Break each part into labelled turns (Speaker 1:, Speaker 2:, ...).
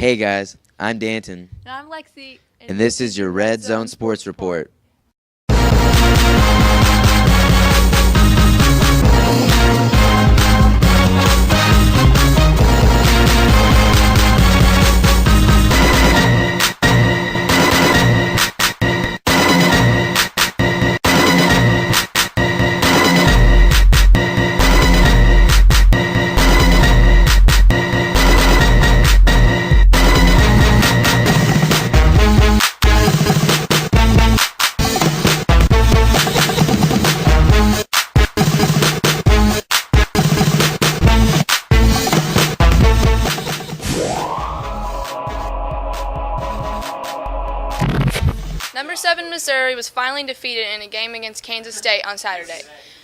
Speaker 1: Hey guys, I'm Danton,
Speaker 2: And I'm Lexi.
Speaker 1: and this is your Red Zone Sports Report.
Speaker 2: Number 7 Missouri was finally defeated in a game against Kansas State on Saturday,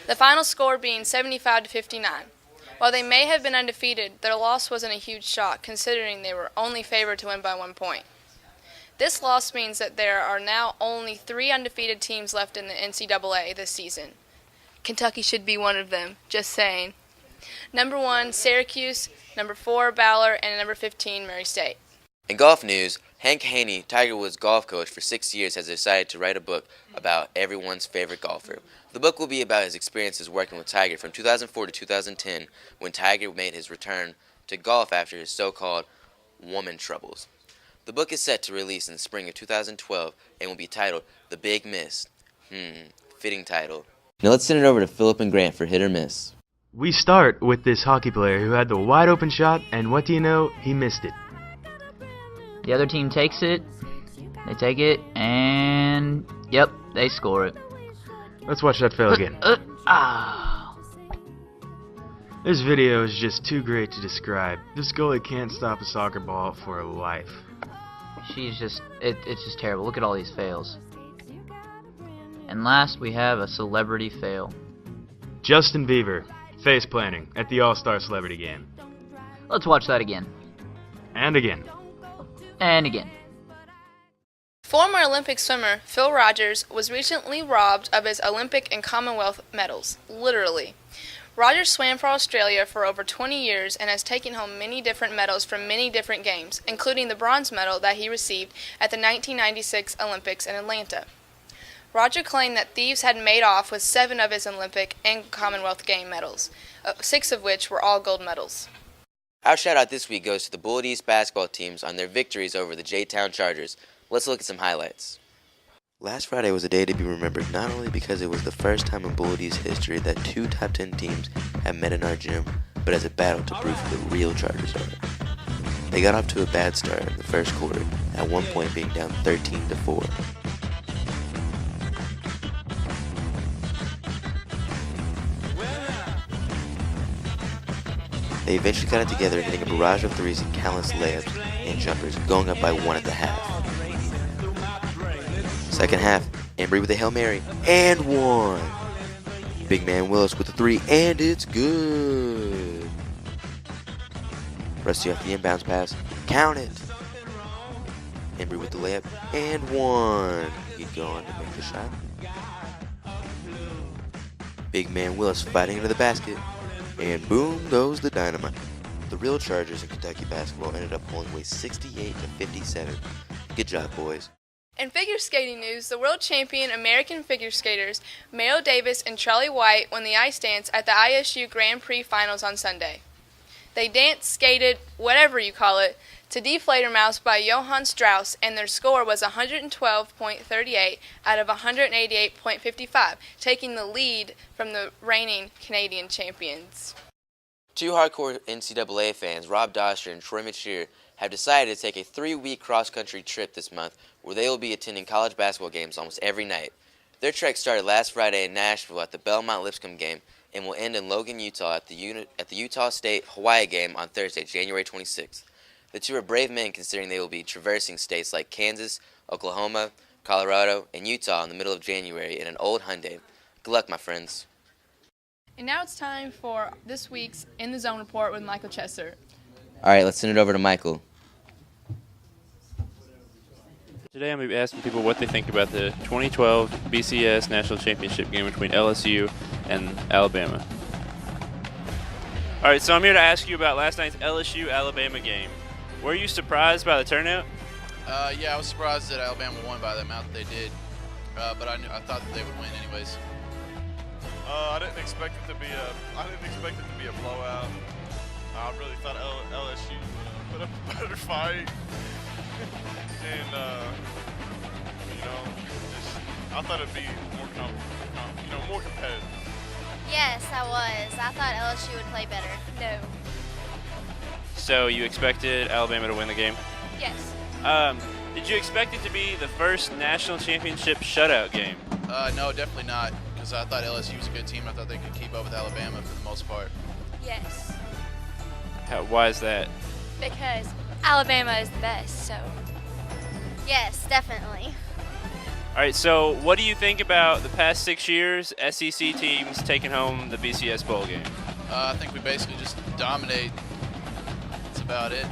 Speaker 2: the final score being 75-59. While they may have been undefeated, their loss wasn't a huge shock considering they were only favored to win by 1 point. This loss means that there are now only 3 undefeated teams left in the NCAA this season. Kentucky should be one of them, just saying. Number 1, Syracuse, number 4, Baylor, and number 15, Murray State.
Speaker 1: In golf news, Hank Haney, Tiger Woods' golf coach for 6 years, has decided to write a book about everyone's favorite golfer. The book will be about his experiences working with Tiger from 2004 to 2010, when Tiger made his return to golf after his so-called woman troubles. The book is set to release in the spring of 2012 and will be titled The Big Miss. Fitting title. Now let's send it over to Philip and Grant for Hit or Miss.
Speaker 3: We start with this hockey player who had the wide open shot, and what do you know? He missed it.
Speaker 4: The other team takes it, they take it, and yep, they score it.
Speaker 3: Let's watch that fail again. This video is just too great to describe. This goalie can't stop a soccer ball for her life.
Speaker 4: It's just terrible. Look at all these fails. And last, we have a celebrity fail.
Speaker 3: Justin Bieber, face planting at the All-Star Celebrity Game.
Speaker 4: Let's watch that again.
Speaker 3: And again.
Speaker 4: And again.
Speaker 2: Former Olympic swimmer Phil Rogers was recently robbed of his Olympic and Commonwealth medals, literally. Rogers swam for Australia for over 20 years and has taken home many different medals from many different games, including the bronze medal that he received at the 1996 Olympics in Atlanta. Roger claimed that thieves had made off with 7 of his Olympic and Commonwealth game medals, 6 of which were all gold medals.
Speaker 1: Our shout-out this week goes to the Bullet East basketball teams on their victories over the J-Town Chargers. Let's look at some highlights. Last Friday was a day to be remembered not only because it was the first time in Bullet East history that 2 top 10 teams have met in our gym, but as a battle to prove who the real Chargers are. They got off to a bad start in the first quarter, at one point being down 13-4. They eventually got it together, hitting a barrage of threes and countless layups and jumpers, going up by 1 at the half. Second half, Embry with a Hail Mary, and 1. Big man Willis with a 3, and it's good. Rusty off the inbounds pass, count it. Embry with the layup, and 1. He'd go on to make the shot. Big man Willis fighting into the basket. And boom goes the dynamite. The real Chargers in Kentucky basketball ended up pulling away 68-57. Good job, boys.
Speaker 2: In figure skating news, the world champion American figure skaters Mayo Davis and Charlie White won the ice dance at the ISU Grand Prix Finals on Sunday. They danced, skated, whatever you call it, to Deflator Mouse by Johann Strauss, and their score was 112.38 out of 188.55, taking the lead from the reigning Canadian champions.
Speaker 1: 2 hardcore NCAA fans, Rob Doster and Troy Machier, have decided to take a 3-week cross-country trip this month where they will be attending college basketball games almost every night. Their trek started last Friday in Nashville at the Belmont-Lipscomb game and will end in Logan, Utah at the Utah State-Hawaii game on Thursday, January 26th. The 2 are brave men considering they will be traversing states like Kansas, Oklahoma, Colorado, and Utah in the middle of January in an old Hyundai. Good luck, my friends.
Speaker 2: And now it's time for this week's In the Zone report with Michael Chesser.
Speaker 1: All right, let's send it over to Michael.
Speaker 5: Today I'm going to be asking people what they think about the 2012 BCS National Championship game between LSU and Alabama. All right, so I'm here to ask you about last night's LSU-Alabama game. Were you surprised by the turnout?
Speaker 6: Yeah, I was surprised that Alabama won by the amount that they did, but I thought that they would win anyways.
Speaker 7: I didn't expect it to be a blowout. I really thought LSU would put up a better fight, and I thought it'd be more competitive.
Speaker 8: Yes, I was. I thought LSU would play better.
Speaker 2: No.
Speaker 5: So you expected Alabama to win the game?
Speaker 2: Yes.
Speaker 5: Did you expect it to be the first national championship shutout game?
Speaker 6: No, definitely not, because I thought LSU was a good team. I thought they could keep up with Alabama for the most part.
Speaker 2: Yes.
Speaker 5: Why is that?
Speaker 2: Because Alabama is the best, so.
Speaker 8: Yes, definitely.
Speaker 5: All right, so what do you think about the past 6 years SEC teams taking home the BCS bowl game?
Speaker 6: I think we basically just dominate. That's about it.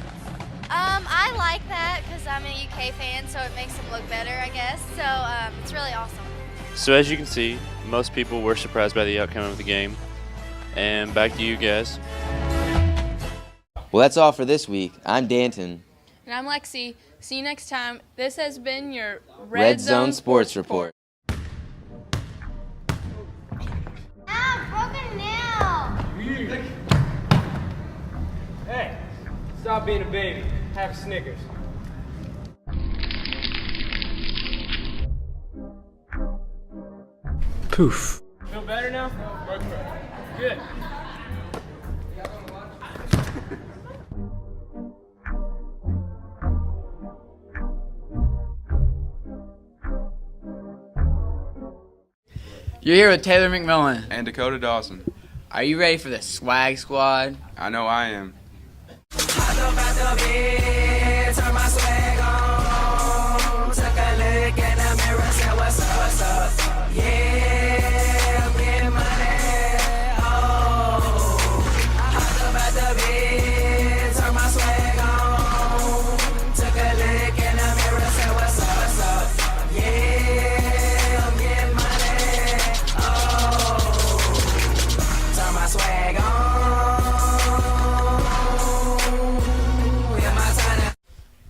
Speaker 8: I like that because I'm a UK fan, so it makes them look better, I guess. So it's really awesome.
Speaker 5: So as you can see, most people were surprised by the outcome of the game. And back to you guys.
Speaker 1: Well, that's all for this week. I'm Danton.
Speaker 2: And I'm Lexi. See you next time. This has been your
Speaker 1: Red Zone Sports Report.
Speaker 8: Broken nail!
Speaker 9: Hey, stop being a baby. Have Snickers.
Speaker 3: Poof.
Speaker 9: Feel better now? Good.
Speaker 10: You're here with Taylor McMillan.
Speaker 11: And Dakota Dawson.
Speaker 10: Are you ready for the swag squad?
Speaker 11: I know I am.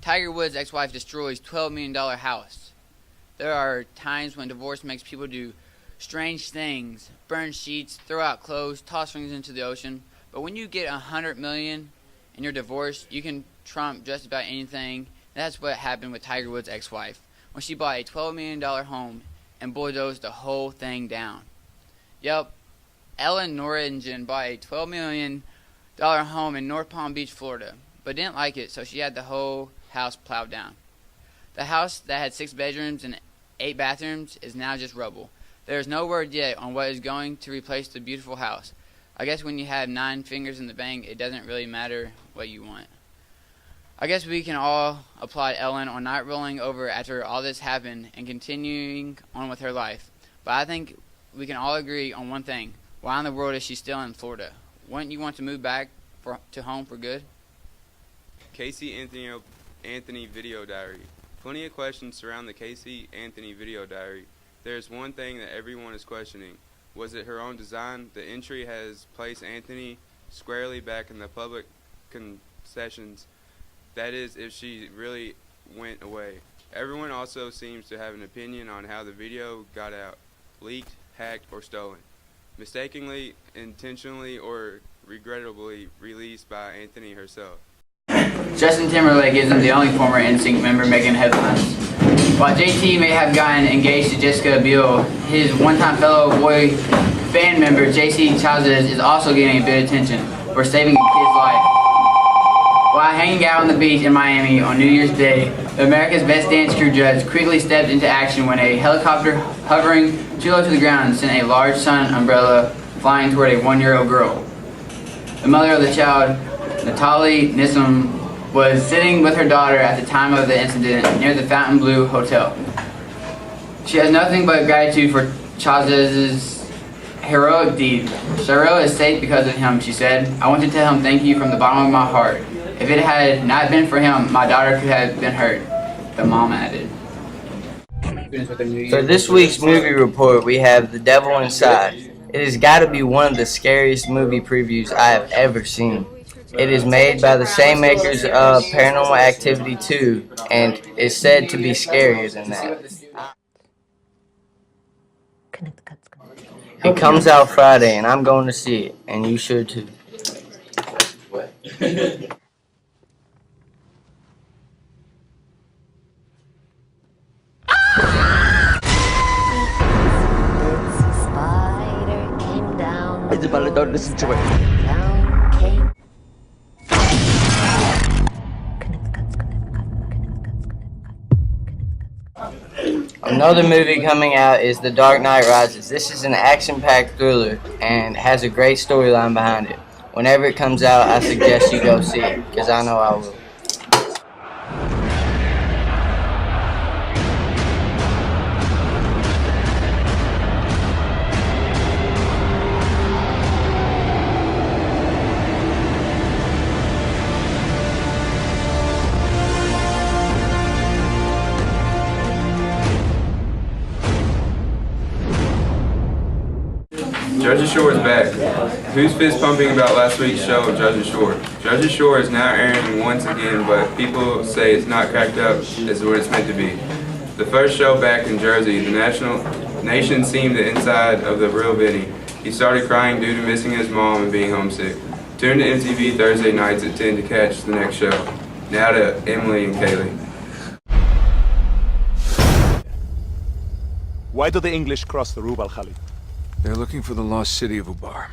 Speaker 10: Tiger Woods' ex-wife destroys $12 million house. There are times when divorce makes people do strange things, burn sheets, throw out clothes, toss rings into the ocean. But when you get $100 million and you're divorced, you can trump just about anything. And that's what happened with Tiger Woods' ex-wife when she bought a $12 million home and bulldozed the whole thing down. Yep, Ellen Norringen bought a $12 million home in North Palm Beach, Florida, but didn't like it, so she had the whole house plowed down. The house that had 6 bedrooms and 8 bathrooms is now just rubble. There is no word yet on what is going to replace the beautiful house. I guess when you have 9 fingers in the bank, it doesn't really matter what you want. I guess we can all applaud Ellen on not rolling over after all this happened and continuing on with her life. But I think we can all agree on one thing. Why in the world is she still in Florida? Wouldn't you want to move back to home for good?
Speaker 11: Casey Anthony video diary. Plenty of questions surround the Casey Anthony video diary. There's one thing that everyone is questioning. Was it her own design? The entry has placed Anthony squarely back in the public concessions. That is, if she really went away. Everyone also seems to have an opinion on how the video got out, leaked, hacked, or stolen. Mistakenly, intentionally, or regrettably released by Anthony herself.
Speaker 10: Justin Timberlake isn't the only former NSYNC member making headlines. While JT may have gotten engaged to Jessica Biel, his one-time fellow boy band member JC Chazes is also getting a bit of attention for saving a kid's life. While hanging out on the beach in Miami on New Year's Day, the America's Best Dance Crew judge quickly stepped into action when a helicopter hovering too low to the ground sent a large sun umbrella flying toward a 1-year-old girl. The mother of the child, Natalie Nissim, was sitting with her daughter at the time of the incident near the Fontainebleau Hotel. She has nothing but gratitude for Chazes' heroic deed. Cheryl is safe because of him, she said. I want to tell him thank you from the bottom of my heart. If it had not been for him, my daughter could have been hurt, the mom added.
Speaker 12: For this week's movie report, we have The Devil Inside. It has got to be one of the scariest movie previews I have ever seen. It is made by the same makers of Paranormal Activity 2 and is said to be scarier than that. It comes out Friday and I'm going to see it, and you should too.
Speaker 13: Isabella, don't listen to it.
Speaker 12: Another movie coming out is The Dark Knight Rises. This is an action-packed thriller and has a great storyline behind it. Whenever it comes out, I suggest you go see it, because I know I will.
Speaker 11: Jersey Shore is back. Who's fist pumping about last week's show of Jersey Shore? Jersey Shore is now airing once again, but people say it's not cracked up as what it's meant to be. The first show back in Jersey, the nation seemed the inside of the real Vinny. He started crying due to missing his mom and being homesick. Tune to MTV Thursday nights at 10 to catch the next show. Now to Emily and Kaylee.
Speaker 14: Why do the English cross the Rub al-Khali?
Speaker 15: They're looking for the lost city of Ubar.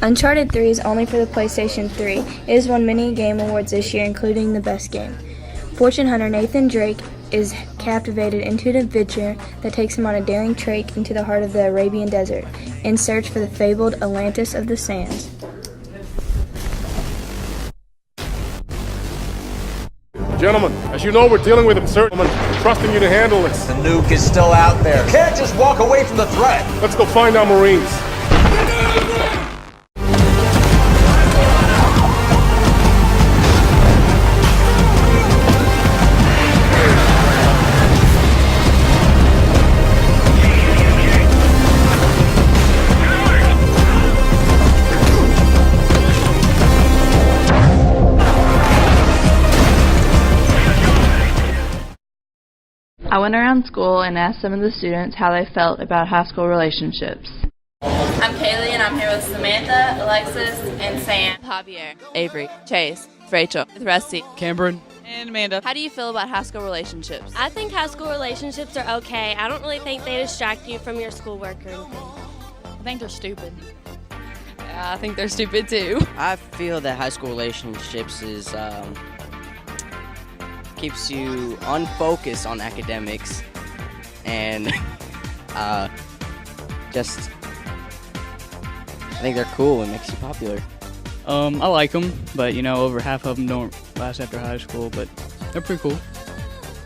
Speaker 16: Uncharted 3 is only for the PlayStation 3. It has won many game awards this year, including the best game. Fortune hunter Nathan Drake is captivated into an adventure that takes him on a daring trek into the heart of the Arabian desert in search for the fabled Atlantis of the Sands.
Speaker 14: Gentlemen, as you know, we're dealing with uncertainty. I'm trusting you to handle this.
Speaker 17: The nuke is still out there. Can't just walk away from the threat.
Speaker 14: Let's go find our Marines.
Speaker 18: I went around school and asked some of the students how they felt about high school relationships.
Speaker 19: I'm Kaylee and I'm here with Samantha, Alexis, and Sam.
Speaker 20: Javier, Avery, Chase, Rachel, Rusty,
Speaker 21: Cameron, and Amanda.
Speaker 20: How do you feel about high school relationships?
Speaker 22: I think high school relationships are okay. I don't really think they distract you from your schoolwork or anything.
Speaker 20: I think they're stupid. Yeah, I think they're stupid too.
Speaker 23: I feel that high school relationships is keeps you unfocused on academics and just I think they're cool and makes you popular.
Speaker 21: I like them, but you know, over half of them don't last after high school, but they're pretty cool.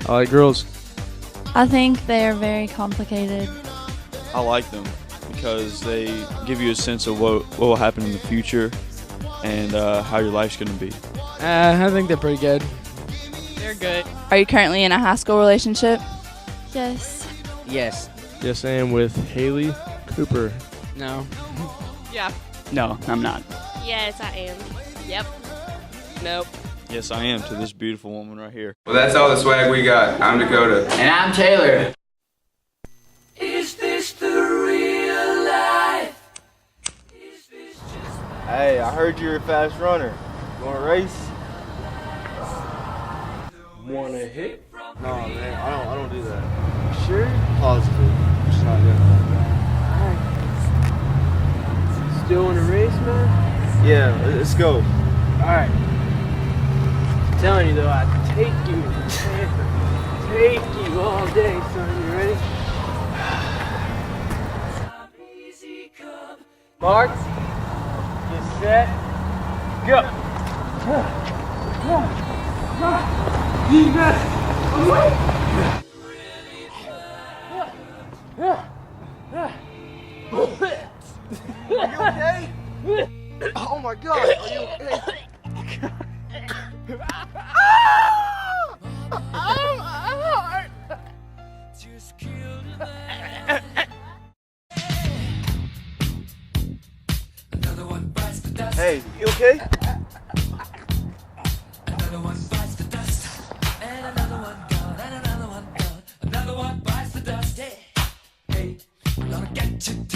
Speaker 24: I like girls.
Speaker 18: I think they are very complicated.
Speaker 24: I like them because they give you a sense of what will happen in the future and how your life's going to be.
Speaker 21: I think they're pretty good.
Speaker 20: They're good. Are you currently in a high school relationship?
Speaker 18: Yes.
Speaker 23: Yes.
Speaker 3: Yes, I am with Haley Cooper.
Speaker 21: No.
Speaker 20: Yeah.
Speaker 21: No, I'm not.
Speaker 22: Yes, I am.
Speaker 20: Yep. Nope.
Speaker 24: Yes, I am to this beautiful woman right here.
Speaker 11: Well, that's all the swag we got. I'm Dakota.
Speaker 12: And I'm Taylor.
Speaker 25: Is this the real life?
Speaker 26: Hey, I heard you're a fast runner. You want to race?
Speaker 27: Want to hit?
Speaker 26: No, man, I don't do that. Sure? Positive. Just not doing that.
Speaker 27: Still in a race, man?
Speaker 26: Yeah, let's go.
Speaker 27: Alright. I'm telling you though, I take you, take you all day, son. You ready? Mark, get set, go.
Speaker 26: Are you okay? Oh my God, are you okay? Hey, you okay?
Speaker 25: Another one bites the dust, and another one gone, and another one gone. Another one bites the dust. Hey, hey, I'm gonna get you.